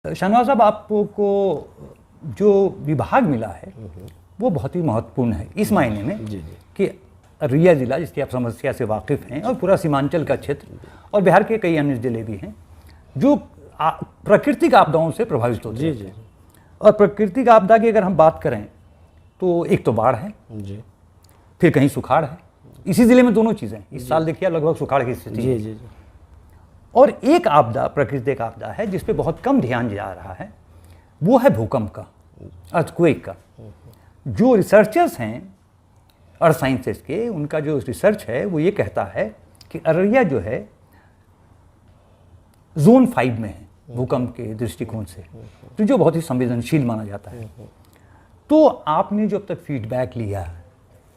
शाहनवाज साहब, आपको जो विभाग मिला है वो बहुत ही महत्वपूर्ण है इस मायने में कि अररिया जिला, जिसकी आप समस्या से वाकिफ़ हैं, और पूरा सीमांचल का क्षेत्र और बिहार के कई अन्य जिले भी हैं जो प्राकृतिक आपदाओं से प्रभावित होते हैं। जी। और प्राकृतिक आपदा की अगर हम बात करें तो एक तो बाढ़ है जी, फिर कहीं सुखाड़ है। इसी जिले में दोनों चीज़ें, इस साल देखिए लगभग सुखाड़ की स्थिति है। जी। और एक आपदा, प्राकृतिक आपदा है जिस पे बहुत कम ध्यान जा रहा है, वो है भूकंप का, अर्थक्वेक का। जो रिसर्चर्स हैं अर्थ साइंसेस के, उनका जो रिसर्च है वो ये कहता है कि अररिया जो है जोन 5 में है भूकंप के दृष्टिकोण से, तो जो बहुत ही संवेदनशील माना जाता है। तो आपने जो अब तक फीडबैक लिया है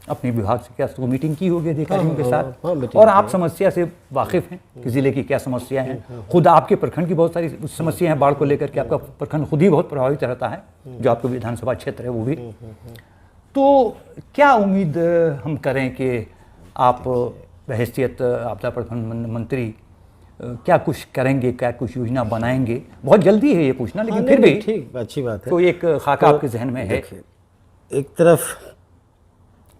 अपने विभाग से, क्या तो मीटिंग की होगी अधिकारियों के साथ, और आप समस्या से वाकिफ़ हैं कि ज़िले की क्या समस्या है? खुद आपके प्रखंड की बहुत सारी समस्या हैं बाढ़ को लेकर के, आपका प्रखंड खुद ही बहुत प्रभावित रहता है, जो आपका विधानसभा क्षेत्र है वो भी। तो क्या उम्मीद हम करें कि आप बहैसियत आपदा प्रबंधन मंत्री क्या कुछ करेंगे, क्या कुछ योजना बनाएंगे? बहुत जल्दी है ये पूछना, लेकिन फिर भी ठीक, अच्छी बात है। तो एक खाका आपके जहन में है। एक तरफ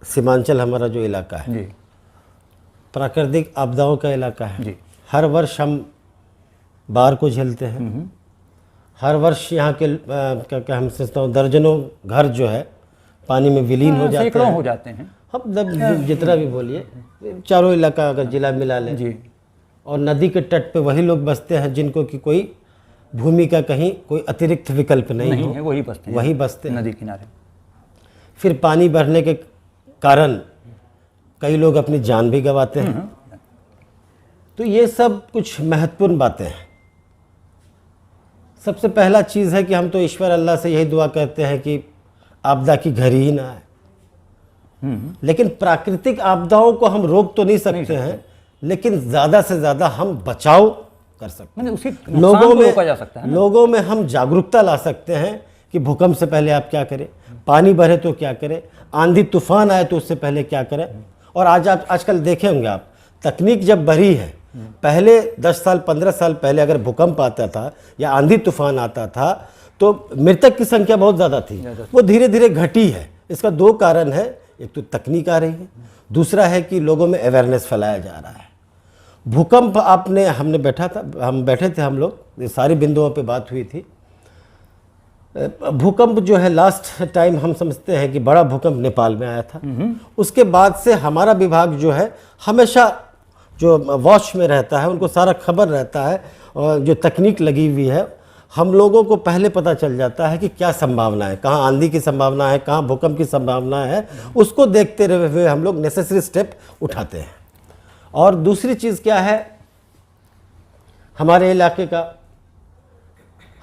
सीमांचल हमारा जो इलाका है जी, प्राकृतिक आपदाओं का इलाका है जी। हर वर्ष हम बाढ़ को झेलते हैं। हर वर्ष यहाँ के क्या हम समझता हूँ दर्जनों घर जो है पानी में विलीन हो जाते हैं, हो जाते हैं। हम जितना भी बोलिए, चारों इलाका अगर जिला मिला लें जी, और नदी के तट पे वही लोग बसते हैं जिनको कि कोई भूमि का कहीं कोई अतिरिक्त विकल्प नहीं है, वही बसते हैं नदी किनारे। फिर पानी बढ़ने के कारण कई लोग अपनी जान भी गंवाते हैं। तो ये सब कुछ महत्वपूर्ण बातें हैं। सबसे पहला चीज़ है कि हम तो ईश्वर अल्लाह से यही दुआ करते हैं कि आपदा की घड़ी ही ना आए। लेकिन प्राकृतिक आपदाओं को हम रोक तो नहीं सकते हैं, लेकिन ज़्यादा से ज़्यादा हम बचाव कर सकते हैं। लोगों में हम जागरूकता ला सकते हैं कि भूकंप से पहले आप क्या करें, पानी बढ़े तो क्या करें, आंधी तूफान आए तो उससे पहले क्या करें। और आजकल देखे होंगे आप, तकनीक जब बढ़ी है, पहले 10 साल 15 साल पहले अगर भूकंप आता था या आंधी तूफान आता था तो मृतक की संख्या बहुत ज़्यादा थी, वो धीरे धीरे घटी है। इसका 2 कारण है, एक तो तकनीक आ रही है, दूसरा है कि लोगों में अवेयरनेस फैलाया जा रहा है। भूकंप हम बैठे थे हम लोग, सारी बिंदुओं पे बात हुई थी। भूकंप जो है लास्ट टाइम हम समझते हैं कि बड़ा भूकंप नेपाल में आया था। उसके बाद से हमारा विभाग जो है हमेशा जो वॉच में रहता है, उनको सारा खबर रहता है, और जो तकनीक लगी हुई है, हम लोगों को पहले पता चल जाता है कि क्या संभावना है, कहाँ आंधी की संभावना है, कहाँ भूकंप की संभावना है। उसको देखते हुए हम लोग नेसेसरी स्टेप उठाते हैं। और दूसरी चीज़ क्या है, हमारे इलाके का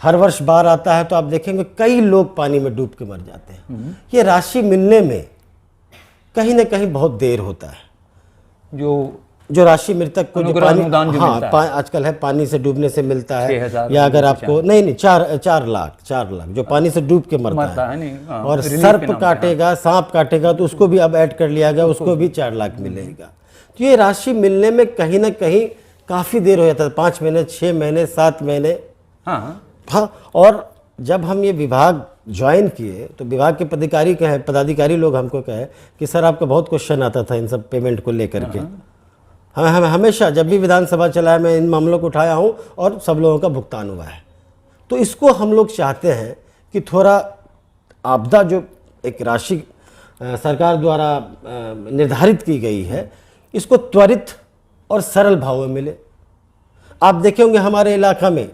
हर वर्ष बाढ़ आता है तो आप देखेंगे कई लोग पानी में डूब के मर जाते हैं। ये राशि मिलने में कहीं ना कहीं बहुत देर होता है। जो राशि मृतक को जो पानी आजकल है पानी से डूबने से मिलता है, या अगर आपको नहीं 4 लाख जो पानी से डूब के मरता है। और सर्प काटेगा, सांप काटेगा तो उसको भी अब ऐड कर लिया गया, उसको भी 4 लाख मिलेगा। तो ये राशि मिलने में कहीं ना कहीं काफ़ी देर हो जाता है, 5 महीने 6 महीने 7 महीने। हाँ, और जब हम ये विभाग ज्वाइन किए तो विभाग के पदाधिकारी लोग हमको कहे कि सर आपका बहुत क्वेश्चन आता था इन सब पेमेंट को लेकर के। हम हमेशा जब भी विधानसभा चला है मैं इन मामलों को उठाया हूँ और सब लोगों का भुगतान हुआ है। तो इसको हम लोग चाहते हैं कि थोड़ा आपदा जो एक राशि सरकार द्वारा निर्धारित की गई है, इसको त्वरित और सरल भाव में मिले। आप देखे होंगे हमारे इलाका में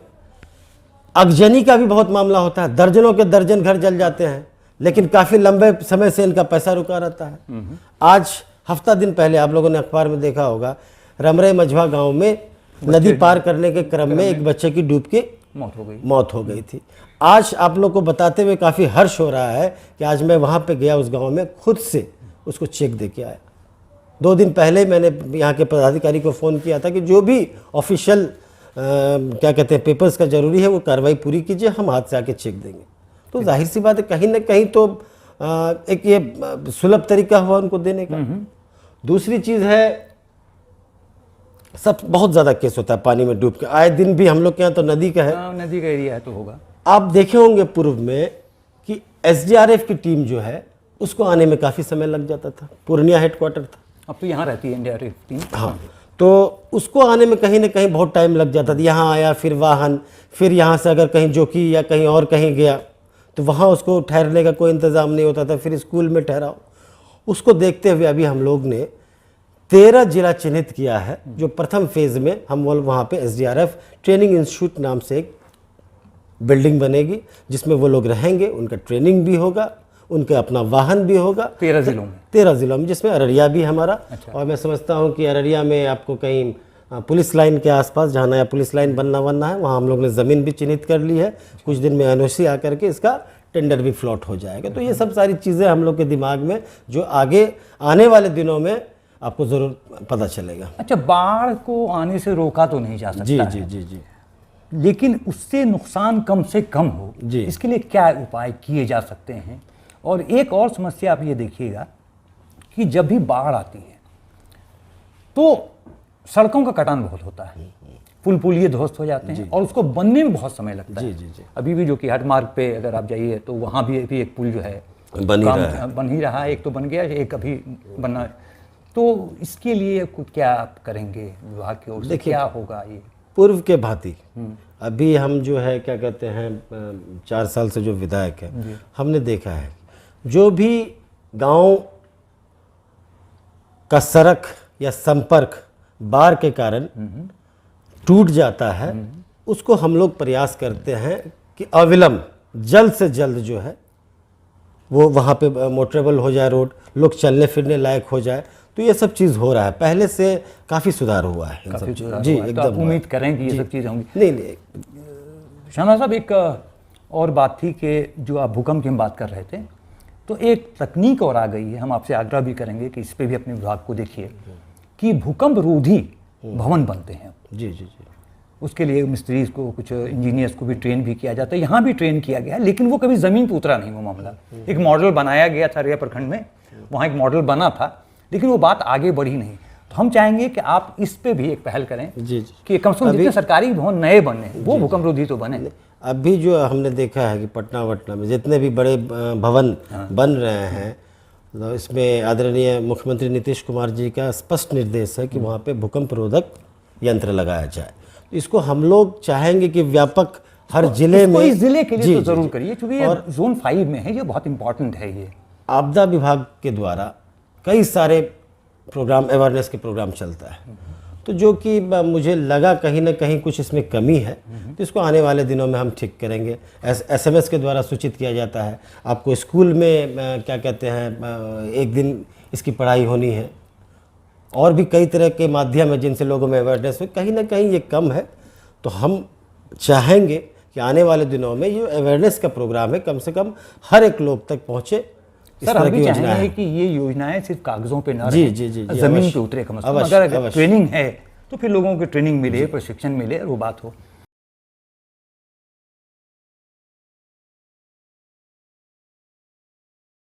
अगजनी का भी बहुत मामला होता है, दर्जनों के दर्जन घर जल जाते हैं, लेकिन काफ़ी लंबे समय से इनका पैसा रुका रहता है। आज हफ्ता दिन पहले आप लोगों ने अखबार में देखा होगा, रमरे मझवा गांव में नदी पार करने के क्रम में एक बच्चे की डूब के मौत हो गई थी। आज आप लोग को बताते हुए काफ़ी हर्ष हो रहा है कि आज मैं वहाँ पे गया, उस गांव में खुद से उसको चेक दे के आया। 2 दिन पहले मैंने यहाँ के पदाधिकारी को फ़ोन किया था कि जो भी ऑफिशियल क्या कहते हैं पेपर्स का ज़रूरी है वो कार्रवाई पूरी कीजिए, हम हाथ से आके चेक देंगे। तो जाहिर सी बात है कहीं ना कहीं तो एक ये सुलभ तरीका हुआ उनको देने का। दूसरी चीज़ है, सब बहुत ज़्यादा केस होता है पानी में डूब के, आए दिन भी हम लोग के यहाँ तो नदी का है, नदी का एरिया है तो होगा। आप देखे होंगे पूर्व में कि एसडीआरएफ की टीम जो है उसको आने में काफ़ी समय लग जाता था, पूर्णिया हेडक्वार्टर था। अब तो यहाँ रहती है एनडीआरएफ टीम। हाँ, तो उसको आने में कहीं ना कहीं बहुत टाइम लग जाता था। यहाँ आया, फिर वाहन, फिर यहाँ से अगर कहीं जोकी या कहीं और कहीं गया तो वहाँ उसको ठहरने का कोई इंतज़ाम नहीं होता था, फिर स्कूल में ठहराओ। उसको देखते हुए अभी हम लोग ने 13 जिला चिन्हित किया है, जो प्रथम फेज़ में हम वहाँ पे एसडीआरएफ ट्रेनिंग इंस्टीट्यूट नाम से एक बिल्डिंग बनेगी, जिसमें वो लोग रहेंगे, उनका ट्रेनिंग भी होगा, उनका अपना वाहन भी होगा। 13 जिलों में, 13 जिलों में, जिसमें अररिया भी हमारा। अच्छा। और मैं समझता हूँ कि अररिया में आपको कहीं पुलिस लाइन के आसपास जहाँ नया पुलिस लाइन बनना है, वहाँ हम लोग ने ज़मीन भी चिन्हित कर ली है। कुछ दिन में एनओसी आकर के इसका टेंडर भी फ्लॉट हो जाएगा। तो ये सब सारी चीज़ें हम लोग के दिमाग में जो आगे आने वाले दिनों में आपको ज़रूर पता चलेगा। अच्छा, बाढ़ को आने से रोका तो नहीं जा सकता जी है, जी जी जी, लेकिन उससे नुकसान कम से कम हो, जी। इसके लिए क्या उपाय किए जा सकते हैं? और एक और समस्या आप ये देखिएगा कि जब भी बाढ़ आती है तो सड़कों का कटान बहुत होता है, पुल पुलिये ध्वस्त हो जाते हैं और उसको बनने में बहुत समय लगता है। जी जी। अभी भी जो कि हट मार्ग पे अगर आप जाइए तो वहाँ भी अभी एक पुल जो है बन ही रहा है, एक तो बन गया, एक अभी बनना। तो इसके लिए कुछ क्या आप करेंगे विभाग की ओर से, क्या होगा? ये पूर्व के भांति अभी हम जो है क्या कहते हैं 4 साल से जो विधायक है, हमने देखा है जो भी गांव का सड़क या संपर्क बाढ़ के कारण टूट जाता है, उसको हम लोग प्रयास करते हैं कि अविलंब जल्द से जल्द जो है वो वहाँ पे मोटरेबल हो जाए, रोड, लोग चलने फिरने लायक हो जाए। तो ये सब चीज़ हो रहा है, पहले से काफ़ी सुधार हुआ है इन सब चीज़ों। जी तो आप एकदम उम्मीद करें कि ये सब चीज़ें होंगी। नहीं, शाहनवाज साहब, एक और बात थी कि जो आप भूकंप की हम बात कर रहे थे, तो एक तकनीक और आ गई है, हम आपसे आग्रह भी करेंगे कि इस पे भी अपने विभाग को देखिए कि भूकंप रोधी भवन बनते हैं। जी जी जी, उसके लिए मिस्त्री को, कुछ इंजीनियर्स को भी ट्रेन भी किया जाता है, यहाँ भी ट्रेन किया गया है, लेकिन वो कभी ज़मीन पर उतरा नहीं वो मामला। एक मॉडल बनाया गया था अररिया प्रखंड में, वहाँ एक मॉडल बना था, लेकिन वो बात आगे बढ़ी नहीं। तो हम चाहेंगे कि आप इस पे भी एक पहल करें जी जी। कि कम से कम जितने सरकारी भवन नए बने वो भूकंप रोधी तो बने। अभी जो हमने देखा है कि पटना वटना में जितने भी बड़े भवन बन रहे हैं, तो इसमें आदरणीय मुख्यमंत्री नीतीश कुमार जी का स्पष्ट निर्देश है कि वहाँ पे भूकंप रोधक यंत्र लगाया जाए। इसको हम लोग चाहेंगे कि व्यापक हर जिले में, इस जिले के लिए तो जरूर करिए, क्योंकि ये जोन 5 में है, ये बहुत इंपॉर्टेंट है। ये आपदा विभाग के द्वारा कई सारे प्रोग्राम, अवेयरनेस के प्रोग्राम चलता है, तो जो कि मुझे लगा कहीं ना कहीं कुछ इसमें कमी है, तो इसको आने वाले दिनों में हम ठीक करेंगे। SMS के द्वारा सूचित किया जाता है, आपको स्कूल में क्या कहते हैं एक दिन इसकी पढ़ाई होनी है, और भी कई तरह के माध्यम है जिनसे लोगों में अवेयरनेस हो। कहीं ना कहीं ये कम है, तो हम चाहेंगे कि आने वाले दिनों में ये अवेयरनेस का प्रोग्राम है, कम से कम हर एक लोग तक पहुँचे। सर, हम भी चाहेंगे कि ये योजनाएं सिर्फ कागजों पे ना रहे, जमीन पे उतरे कम से कम। अगर ट्रेनिंग है तो फिर लोगों को ट्रेनिंग मिले, प्रशिक्षण मिले और वो बात हो।